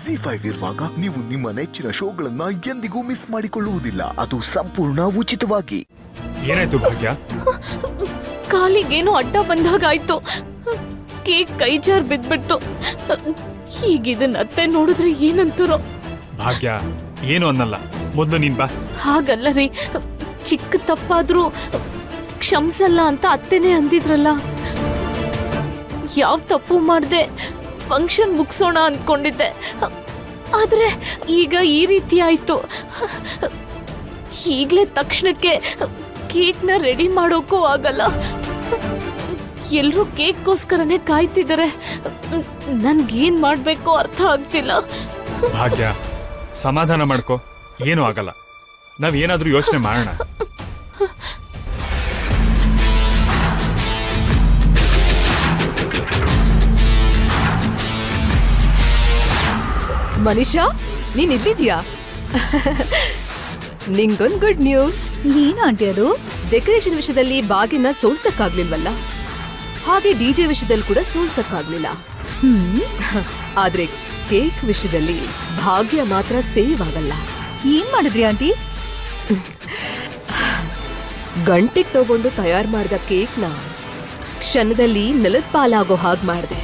ಜಿ5 ಇರುವಾಗ ನೀವು ನಿಮ್ಮ ನೆಚ್ಚಿನ ಶೋಗಳನ್ನ ಎಂದಿಗೂ ಮಿಸ್ ಮಾಡಿಕೊಳ್ಳುವುದಿಲ್ಲ. ಅದು ಸಂಪೂರ್ಣ ಉಚಿತವಾಗಿ. ಏನಾಯ್ತು ಭಾಗ್ಯ? ಕಾಲಿಗೇನೋ ಅಡ್ಡ ಬಂದಾಗಾಯ್ತು. ಕೇಕ್ ಕೈ ಜಾರ್ ಬಿದ್ಬಿಡ್ತು. ಹೀಗಿದನ್ನ ಅತ್ತೆ ನೋಡಿದ್ರೆ ಏನಂತಾರೋ. ಭಾಗ್ಯ ಏನು ಅನ್ನಲ್ಲ, ಮೊದ್ಲು ನೀನ್ ಬಾ. ಹಾಗಲ್ಲ ರೀ, ಚಿಕ್ಕ ತಪ್ಪಾದ್ರೂ ಕ್ಷಮಿಸಲ್ಲ ಅಂತ ಅತ್ತೆನೇ ಅಂದಿದ್ರಲ್ಲ. ಯಾವ ತಪ್ಪು ಮಾಡ್ದೆ ಫಂಕ್ಷನ್ ಮುಗಿಸೋಣ ಅಂದ್ಕೊಂಡಿದ್ದೆ, ಆದ್ರೆ ಈಗ ಈ ರೀತಿ ಆಯ್ತು. ಈಗ್ಲೇ ತಕ್ಷಣಕ್ಕೆ ಕೇಕ್ನ ರೆಡಿ ಮಾಡೋಕ್ಕೂ ಆಗಲ್ಲ. ಎಲ್ರೂ ಕೇಕ್ಗೋಸ್ಕರನೇ ಕಾಯ್ತಿದ್ದಾರೆ. ನನ್ಗೇನ್ ಮಾಡ್ಬೇಕೋ ಅರ್ಥ ಆಗ್ತಿಲ್ಲ. ಭಾಗ್ಯ ಸಮಾಧಾನ ಮಾಡ್ಕೋ, ಏನೂ ಆಗಲ್ಲ. ನಾವ್ ಏನಾದ್ರೂ ಯೋಚನೆ ಮಾಡೋಣ. ಮನಿಷಾ, ನೀನ್ ಇಲ್ಲಿದ್ಯಾ? ನಿಂಗೊಂದ್ ಗುಡ್ ನ್ಯೂಸ್. ಏನ್ ಆಂಟಿ ಅದು? ಡೆಕೋರೇಷನ್ ವಿಷಯದಲ್ಲಿ ಬಾಗಿನ ಸೋಲ್ಸಕ್ಕಾಗ್ಲಿಲ್ವಲ್ಲ, ಹಾಗೆ ಡಿಜೆ ವಿಷಯದಲ್ಲಿ ಕೂಡ ಸೋಲ್ಸಕ್ಕಾಗ್ಲಿಲ್ಲ. ಆದ್ರೆ ಕೇಕ್ ವಿಷಯದಲ್ಲಿ ಭಾಗ್ಯ ಮಾತ್ರ ಸೇವ್ ಆಗಲ್ಲ. ಏನ್ ಮಾಡಿದ್ರಿ ಆಂಟಿ? ಗಂಟೆಗೆ ತಗೊಂಡು ತಯಾರು ಮಾಡಿದ ಕೇಕ್ನ ಕ್ಷಣದಲ್ಲಿ ನೆಲದ ಪಾಲಾಗೋ ಹಾಗೆ ಮಾಡಿದೆ.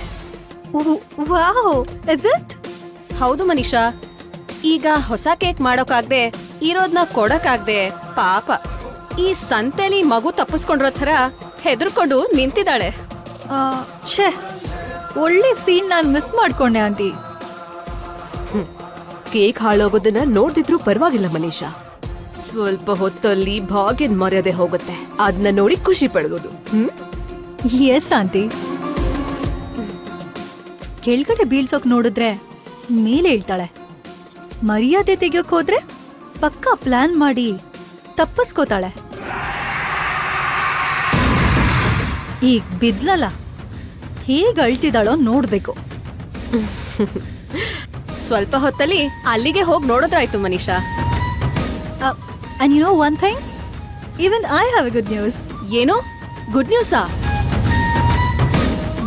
Wow, is it? ಹೌದು ಮನೀಷಾ, ಈಗ ಹೊಸ ಕೇಕ್ ಮಾಡೋಕಾಗ್ದೆ ಇರೋದ್ನ ಕೊಡಕ್ಕಾಗ್ದೆ ಪಾಪ ಈ ಸಂತೆಲಿ ಮಗು ತಪ್ಪಿಸ್ಕೊಂಡಿರೋ ಥರ ಹೆದರ್ಕೊಂಡು ನಿಂತಿದ್ದಾಳೆ. ಛೇ, ಒಳ್ಳೆ ಸೀನ್ ನಾನ್ ಮಿಸ್ ಮಾಡ್ಕೊಂಡೆ ಆಂಟಿ. ಕೇಕ್ ಹಾಳೋಗೋದನ್ನ ನೋಡ್ದಿದ್ರು ಪರವಾಗಿಲ್ಲ ಮನೀಷಾ. ಸ್ವಲ್ಪ ಹೊತ್ತಲ್ಲಿ ಭಾಗ್ಯನ್ ಮರ್ಯಾದೆ ಹೋಗುತ್ತೆ, ಅದನ್ನ ನೋಡಿ ಖುಷಿ ಪಡ್ಬೋದು. S aunty. ಕೆಳಗಡೆ ಬೀಳ್ಸೋಕ್ ನೋಡಿದ್ರೆ ಮೇಲೆ ಹೇಳ್ತಾಳೆ, ಮರ್ಯಾದೆ ತೆಗಿಯೋಕ್ ಹೋದ್ರೆ ಪಕ್ಕಾ ಪ್ಲಾನ್ ಮಾಡಿ ತಪ್ಪಿಸ್ಕೋತಾಳೆ. ಈಗ ಬಿದ್ಲಲ್ಲ, ಹೇಗ್ ಅಳ್ತಿದ್ದಾಳೋ ನೋಡ್ಬೇಕು. ಸ್ವಲ್ಪ ಹೊತ್ತಲ್ಲಿ ಅಲ್ಲಿಗೆ ಹೋಗಿ ನೋಡಿದ್ರಾಯ್ತು Manisha. And you know one thing? Even I have a good news. ಏನು ಗುಡ್ ನ್ಯೂಸಾ?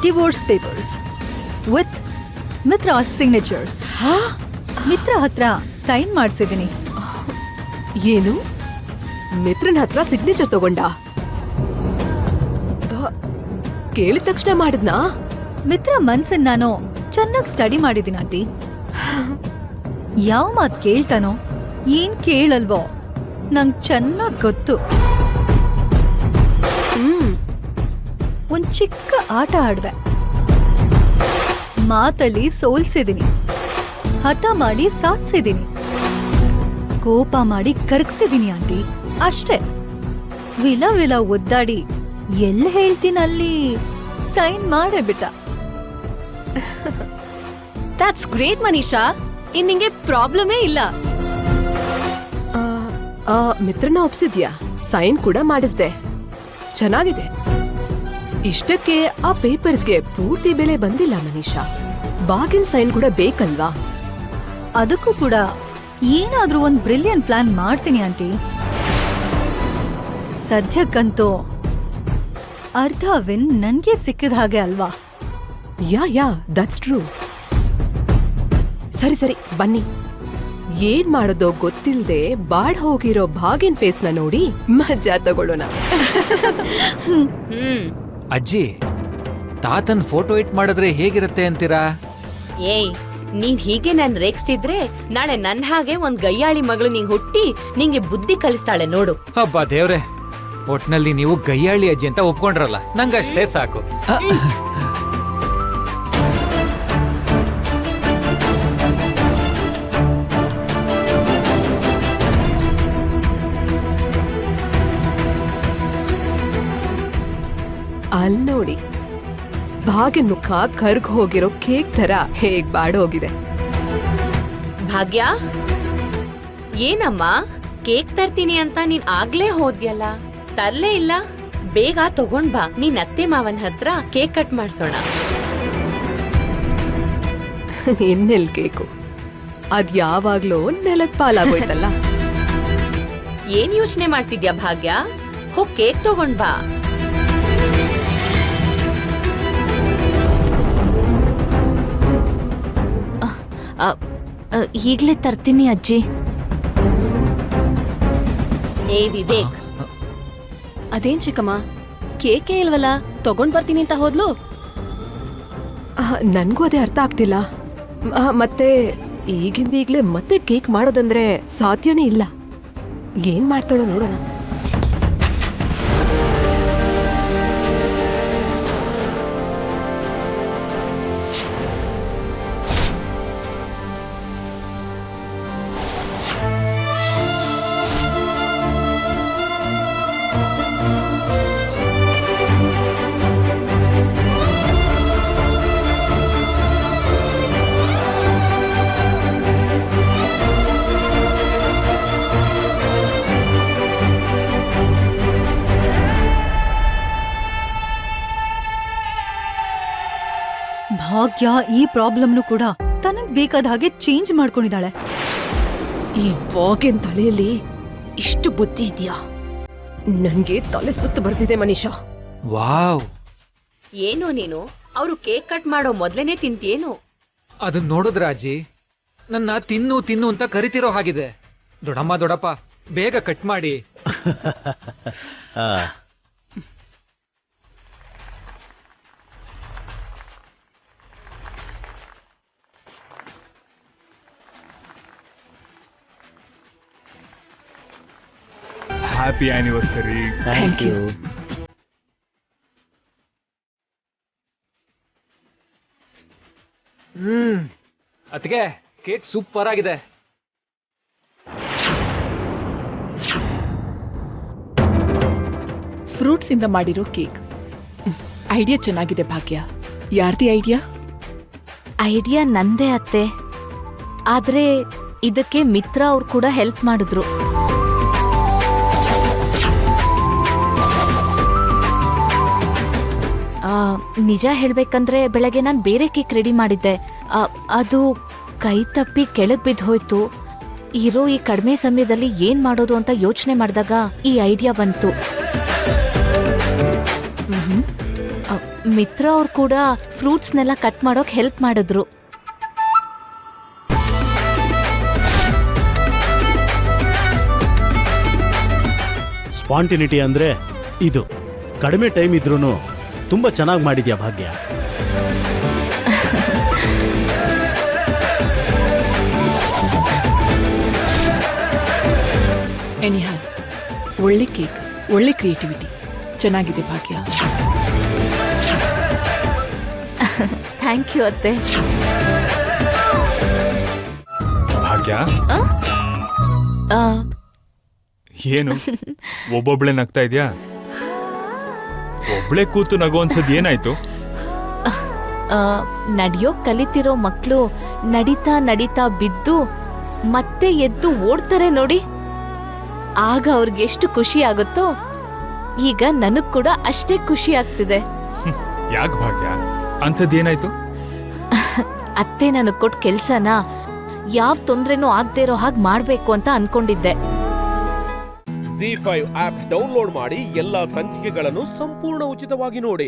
Divorce papers with Mitra's signatures. Mitra ಹತ್ರ ಸೈನ್ ಮಾಡಿಸಿದೀನಿ. ಏನು, ಮಿತ್ರನ ಹತ್ರ ಸಿಗ್ನೇಚರ್ ತಗೊಂಡ? ಕೇಳಿದ ತಕ್ಷಣ ಮಾಡಿದ್ನಾ? ಮಿತ್ರ ಮನ್ಸನ್ ನಾನು ಚೆನ್ನಾಗಿ ಸ್ಟಡಿ ಮಾಡಿದ್ದೀನಿ ಆಂಟಿ. ಯಾವ ಮಾತ್ ಕೇಳ್ತಾನೋ ಏನ್ ಕೇಳಲ್ವೋ ನಂಗ್ ಚೆನ್ನಾಗ್ ಗೊತ್ತು. ಒಂದ್ ಚಿಕ್ಕ ಆಟ ಆಡ್ದೆ, ಮಾತಲ್ಲಿ ಸೋಲ್ಸಿದೀನಿ, ಹಠ ಮಾಡಿ ಸಾಧಿಸಿದೀನಿ, ಕೋಪ ಮಾಡಿ ಕರಗಿಸಿದೀನಿ ಆಂಟಿ. ಅಷ್ಟೇ. ವಿಲ ವಿಲ ಒದ್ದಾಡಿ ಎಲ್ಲಿ ಹೇಳ್ತೀನಲ್ಲಿ ಸೈನ್ ಮಾಡೇ ಬಿಟ್ಟ. ದಟ್ಸ್ ಗ್ರೇಟ್ ಮನೀಷಾ, ಇನ್ ನಿಂಗೆ ಪ್ರಾಬ್ಲಮೇ ಇಲ್ಲ. ಮಿತ್ರನ ಒಪ್ಸಿದ್ಯಾ, ಸೈನ್ ಕೂಡ ಮಾಡಿಸ್ದೆ, ಚೆನ್ನಾಗಿದೆ. ಇಷ್ಟಕ್ಕೆ ಆ ಪೇಪರ್ಸ್ಗೆ ಪೂರ್ತಿ ಬೆಲೆ ಬಂದಿಲ್ಲ ಮನೀಷಾ. ಬಾಗಿನ ಸೈನ್ ಕೂಡ ಬೇಕಲ್ವಾ? ಅದಕ್ಕೂ ಕೂಡ ಏನಾದ್ರೂ ಒಂದ್ ಬ್ರಿಲಿಯಂಟ್ ಪ್ಲಾನ್ ಮಾಡ್ತೀನಿ ಆಂಟಿ. ಸದ್ಯಕ್ಕಂತೂ ಅರ್ಧ ವಿನ್ ನನ್ಗೆ ಸಿಕ್ಕಿದ ಹಾಗೆ ಅಲ್ವಾ? Yeah that's true. ಸರಿ ಬನ್ನಿ. ಏನ್ ಮಾಡೋದೋ ಗೊತ್ತಿಲ್ದೆ ಬಾಡ್ ಹೋಗಿರೋ ಭಾಗಿನ್ ಫೇಸ್ ನ ನೋಡಿ ಮಜಾ ತಗೊಳ್ಳೋಣ. ಅಜ್ಜಿ, ತಾತನ್ ಫೋಟೋ ಇಟ್ ಮಾಡಿದ್ರೆ ಹೇಗಿರುತ್ತೆ ಅಂತೀರಾ? ಏಯ್, ನೀನ್ ಹೀಗೆ ನನ್ ರೇಗಿಸ್ತಿದ್ರೆ ನಾಳೆ ನನ್ ಹಾಗೆ ಒಂದ್ ಗಯ್ಯಾಳಿ ಮಗಳು ನಿಂಗ್ ಹುಟ್ಟಿ ನಿಂಗೆ ಬುದ್ಧಿ ಕಲಿಸ್ತಾಳೆ ನೋಡು. ಹಬ್ಬ ದೇವ್ರೆ, ಒಟ್ನಲ್ಲಿ ನೀವು ಗಯ್ಯಾಳಿ ಅಜ್ಜಿ ಅಂತ ಒಪ್ಕೊಂಡ್ರಲ್ಲ, ನಂಗಷ್ಟೇ ಸಾಕು. ಅಲ್ ನೋಡಿ, ಭಾಗ್ಯನ್ ಮುಖ ಕರ್ಗ್ ಹೋಗಿರೋ ಕೇಕ್ ತರ ಹೇಗ್ ಬಾಡೋಗಿದೆ. ಭಾಗ್ಯ, ಏನಮ್ಮ ಕೇಕ್ ತರ್ತೀನಿ ಅಂತ ನೀನ್ ಆಗ್ಲೇ ಹೋದ್ಯಲ್ಲ, ತರ್ಲೇ ಇಲ್ಲ? ಬೇಗ ತಗೊಂಡ್ ಬಾ, ನೀನ್ ಅತ್ತೆ ಮಾವನ್ ಹತ್ರ ಕೇಕ್ ಕಟ್ ಮಾಡ್ಸೋಣ. ಇನ್ನೆಲ್ ಕೇಕು, ಅದ್ ಯಾವಾಗ್ಲೋ ನೆಲದ್ ಪಾಲಾಗೋಯ್ತಲ್ಲ. ಏನ್ ಯೋಚನೆ ಮಾಡ್ತಿದ್ಯಾ ಭಾಗ್ಯ? ಹೋಗ್ ಕೇಕ್ ತಗೊಂಡ್ ಬಾ. ಈಗ್ಲೇ ತರ್ತೀನಿ ಅಜ್ಜಿ. ಏ ವಿವೇಕ್, ಅದೇನ್ ಚಿಕ್ಕಮ್ಮ, ಕೇಕೇ ಇಲ್ವಲ್ಲ, ತಗೊಂಡ್ ಬರ್ತೀನಿ ಅಂತ ಹೋದ್ಲು. ನನ್ಗೂ ಅದೇ ಅರ್ಥ ಆಗ್ತಿಲ್ಲ. ಮತ್ತೆ ಈಗಿಂದೀಗ್ಲೇ ಮತ್ತೆ ಕೇಕ್ ಮಾಡೋದಂದ್ರೆ ಸಾಧ್ಯನೇ ಇಲ್ಲ. ಏನ್ ಮಾಡ್ತಾಳೋ ನೋಡೋಣ. ಭಾಗ್ಯ ಈ ಪ್ರಾಬ್ಲಮ್ನು ಕೂಡ ತನಗ್ ಬೇಕಾದ ಹಾಗೆ ಚೇಂಜ್ ಮಾಡ್ಕೊಂಡಿದ್ದಾಳೆ. ಈ ಬಾಗಿನ ತಲೆಯಲ್ಲಿ ಇಷ್ಟು ಬುದ್ಧಿ ಇದೆಯಾ? ನನ್ಗೆ ತಲೆ ಸುತ್ತು ಬರ್ತಿದೆ ಮನೀಷಾ. ವಾವ್, ಏನೋ ನೀನು ಅವರು ಕೇಕ್ ಕಟ್ ಮಾಡೋ ಮೊದ್ಲೇನೆ ತಿಂತೇನು? ಅದನ್ನ ನೋಡಿದ್ರ ಅಜ್ಜಿ, ನನ್ನ ತಿನ್ನು ತಿನ್ನು ಅಂತ ಕರಿತಿರೋ ಹಾಗಿದೆ. ದೊಡಮ್ಮ ದೊಡಪ್ಪ, ಬೇಗ ಕಟ್ ಮಾಡಿ. Happy anniversary. Thank you. ಅದಕ್ಕೆ ಕೇಕ್ ಸೂಪರ್ ಆಗಿದೆ. ಫ್ರೂಟ್ಸ್ ಇಂದ ಮಾಡಿರೋ ಕೇಕ್. ಐಡಿಯಾ ಚೆನ್ನಾಗಿದೆ ಭಾಗ್ಯ. ಯಾರ್ದಿ ಐಡಿಯಾ? ಐಡಿಯಾ ನಂದೇ ಅತ್ತೆ, ಆದ್ರೆ ಇದಕ್ಕೆ ಮಿತ್ರ ಅವ್ರು ಕೂಡ ಹೆಲ್ಪ್ ಮಾಡಿದ್ರು. ನಿಜ ಹೇಳ್ಬೇಕಂದ್ರೆ ಬೆಳಗ್ಗೆ ನಾನು ಬೇರೆ ಕೇಕ್ ರೆಡಿ ಮಾಡಿದ್ದೆ. ಅದು ಕೈ ತಪ್ಪಿ ಕೆಳಗ್ ಬಿದ್ದು ಹೋಯ್ತು. ಇರೋ ಈ ಕಡಿಮೆ ಸಮಯದಲ್ಲಿ ಏನ್ ಮಾಡೋದು ಅಂತ ಯೋಚನೆ ಮಾಡಿದಾಗ ಈ ಐಡಿಯಾ ಬಂತು. ಮಿತ್ರ ಅವ್ರು ಕೂಡ ಫ್ರೂಟ್ಸ್ನೆಲ್ಲ ಕಟ್ ಮಾಡೋಕ್ ಹೆಲ್ಪ್ ಮಾಡಿದ್ರು. ಸ್ಪಾಂಟಿನಿಟಿ ಅಂದ್ರೆ ಇದು. ಕಡಿಮೆ ಟೈಮ್ ಇದ್ರೂ ತುಂಬಾ ಚೆನ್ನಾಗಿ ಮಾಡಿದ್ಯಾ ಭಾಗ್ಯ. ಎನಿಹೌ, ಒಳ್ಳೆ ಕೇಕ್, ಒಳ್ಳೆ ಕ್ರಿಯೇಟಿವಿಟಿ, ಚೆನ್ನಾಗಿದೆ ಭಾಗ್ಯ. ಥ್ಯಾಂಕ್ ಯು ಅತ್ತೆ. ಭಾಗ್ಯ, ಆ, ಏನು ಒಬ್ಬೊಬ್ಳೆ ನಗ್ತಾ ಇದ್ಯಾ? ಒಬ್ಳೆ ಕೂತು ನಗುವಂಥದ್ದು ಏನಾಯ್ತು? ನಡಿಯೋಕ್ ಕಲಿತಿರೋ ಮಕ್ಕಳು ನಡೀತಾ ನಡೀತಾ ಬಿದ್ದು ಮತ್ತೆ ಎದ್ದು ಓಡ್ತಾರೆ ನೋಡಿ, ಆಗ ಅವ್ರಿಗೆಷ್ಟು ಖುಷಿ ಆಗುತ್ತೋ ಈಗ ನನಗ್ ಕೂಡ ಅಷ್ಟೇ ಖುಷಿ ಆಗ್ತಿದೆ. ಯಾಕೆ ಭಾಗ್ಯ, ಅಂಥದ್ದೇನಾಯ್ತು? ಅತ್ತೆ ನನಗ್ ಕೊಟ್ಟ ಕೆಲ್ಸನ ಯಾವ ತೊಂದ್ರೆನೂ ಆಗದೆ ಇರೋ ಹಾಗೆ ಮಾಡ್ಬೇಕು ಅಂತ ಅನ್ಕೊಂಡಿದ್ದೆ. ZEE5 ಆಪ್ ಡೌನ್ಲೋಡ್ ಮಾಡಿ ಎಲ್ಲಾ ಸಂಚಿಕೆಗಳನ್ನು ಸಂಪೂರ್ಣ ಉಚಿತವಾಗಿ ನೋಡಿ.